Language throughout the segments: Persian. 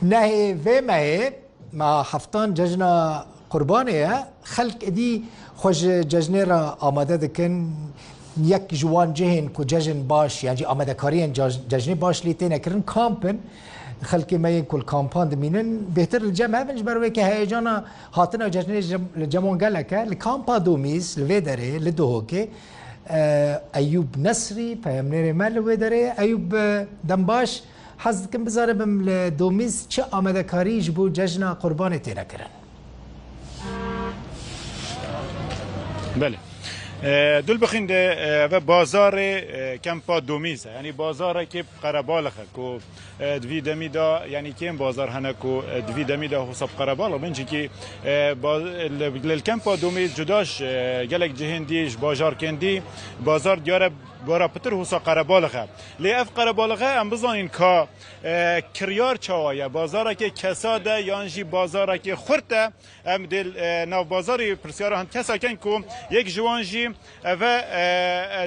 نه و ما هفتان ججنا قربانیه خلق ادی خوش ججنه را آماده دکن یک جوان جهن کو ججن باش یعنی آماده کاری ججنه باش لیتی نکرن کامپن خلقی ما کل کامپان دمینن بهتر الجمع بنج بروی که هیجانا هاتنا ججنه جمعون گلکه لکامپا دومیز لویدره لدوهوکه ایوب نصری پیامنر مل لویدره ایوب دنباش حز کم بذاره بم لدومیز چه آماده کاریش بو ججنا قربان تینا کرن بله دول بخین و بازار کمپا دومیز یعنی بازار که قربالخه کو دوی دمیدا یعنی کیم بازار هنه کو دوی دمیدا حساب قربال بنجی که الکمپا دومیز جداش گلک جهندیش بازار کندی بازار دیاره بارا پتر حساب قربالخه لیف قربالخه ام بزانین که کریار چاوایه بازار که کساده یانجی بازار که خورته ام دل ناو بازاری پرسیار هن کسا کن کو یک جوانجی و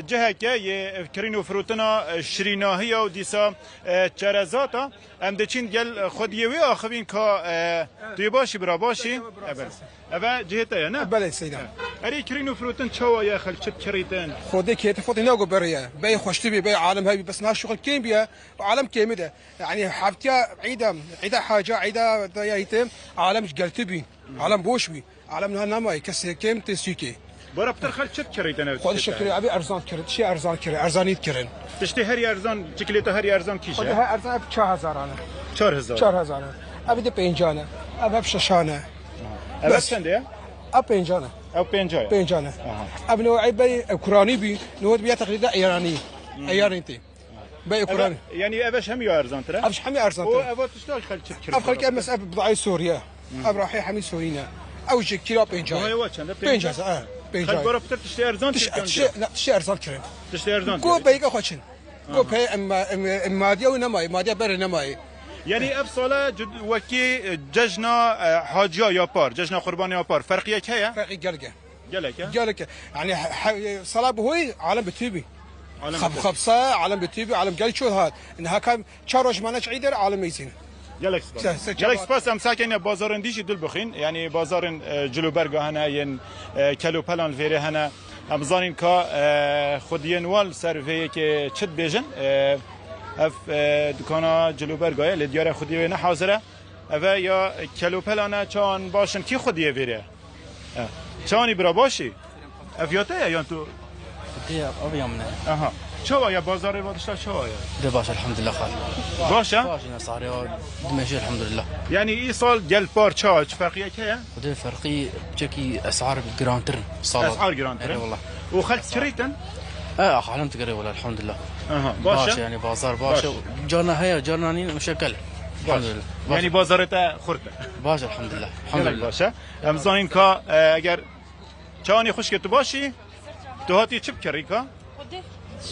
جهه که یه کرین و فروتنا شریناهی و دیسا چرزاتا ام دچین گل خودیوی آخوین که توی باشی برا باشی اوه جهتا یا نه؟ بله سیدم اری کرین و فروتن چوا یا خل چت کریتن خودی که تفوت ناگو بريه بي خوشتبي بي عالم هاي بس ناس شغل كيم بيا عالم كيم ده يعني حبتيا عيدا حاجه عيدا يتم عالم قلتبي عالم بوشبي عالم نما كس كيم تسيكي برا بتر خل چت کریتن خود شکری ابي ارزان کرد شي ارزان کرد ارزانيت کرن تشتي هر ارزان چکلیتا هر ارزان خود کیشه ها ارزان 4000 انا 4000 ابي ده پنجانه ابي بششانه بس چنده اب پنجانه او پنجاه پنجانه ابي نوعي بي اوكراني بي نود بي تقليد ايراني ايرانتي بي اوكراني يعني ابش هم يا ارزان ترى ابش حمي ارزان ترى او تشتاق خل چت كريت افخل كان مسألة بضاعة سوريا اب راح حمي سورينا او جي كيلو بنجان هو چنده بنجان خل برا بتر تشتي ارزان لا تشتي ارزان كريم تشتي ارزان كو بيقى خوشن كو بي اما ماديا ونماي ماديا بر نماي يعني افصاله وكي ججنا حاجيا يا بار ججنا قربان يا بار فرقيه كيا فرقي قلقه قالك يعني صلاة هوي عالم بتيبي خبصة عالم بتيبي عالم قال شو هاد انها كان شارج مانش عيدر عالم ميزين جالك سپاس ام ساکن بازارن دیشی دل بخین یعنی بازارن جلوبرگ هنه ین کلو پلان ویره هنه ام زانین که خودین وال سروی که چت بیجن اف دکانا جلوبرگای لدیار خودی نه حاضره و یا کلو پلانه چان باشن کی خودیه ویره چانی برا باشی افیاته یا تو دي أبيامنا اها شو يا بازار وادشتا شو يا ده باش الحمد لله خال باشا باشنا صاري دمشق الحمد لله يعني ايصال جل بار تشارج فرقيه كيا وده فرقي جاكي أسعار جرانتر صالات اسعار جرانتر والله وخلت كريتن حالم تقري والله الحمد لله اها باشا يعني بازار باشا جانا هيا جارنانين مشكل الحمد لله يعني بازارته خورته باشا الحمد لله الحمد لله باشا امزانين كا اگر چانی خوش که تو باشی تو هاتی چی بکری که؟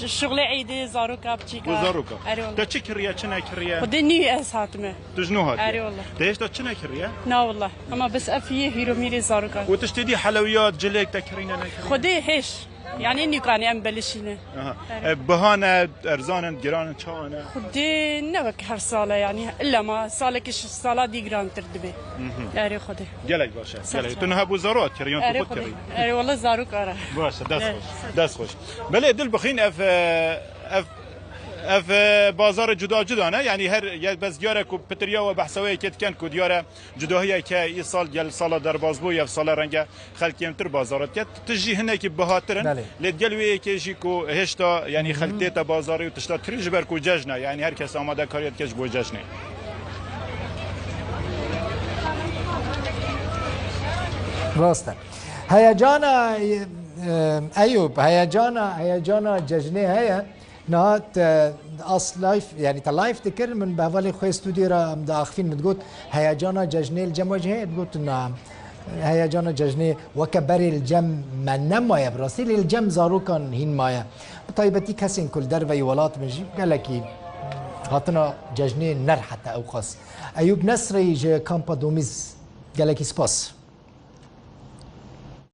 شغل عيدي زاروكا بتشيكا زاروكا اري والله تا چی کریه چه نکریه؟ ودي نيو اس هاتمه تجنو هاتی اري والله تهش تا چه نکریه؟ نا والله اما بس افيه هيرو ميري زاروكا و تشتدی حلویات جلک تکرینه نکریه؟ خدي هيش يعني اني كاني ام بلشينه بهانه ارزان گران چانه خدي نوك هر ساله يعني الا ما سالكش سالا دي جران تردبي اري خدي گلک باشه گلک تو نه بو زارات کریان اري تو خود کری خدي اري والله زاروكا باشه دست خوش بله دل بخین اف بازار جدا نه یعنی هر بس دیاره کو پتریا و بحثوی کت کن کو دیاره جداهی که این سال گل سال در بازبو یا سال رنگ خلک یمتر بازارات کت تجی هنه کی بهاترن لدگل وی که جی کو هشتا یعنی خلته تا بازاری و تشتا تریج بر کو جشنه یعنی هر کس آماده کاریت کش بو جشنه راسته هیجان ایوب هیجان ججنه هيا نهات اصل لايف يعني تا لايف تكر من بهوالي خوي استوديو را مداخفين متقول هيجانا ججني الجموجه تقول نعم هيجانا ججني وكبري الجم من نما براسيل الجم زاروكان هين مايا طيبتي كسين كل دربي ولات مجي قال لك هاتنا ججني نر حتى او خاص ايوب نصري كامبا دوميز قال لك سباس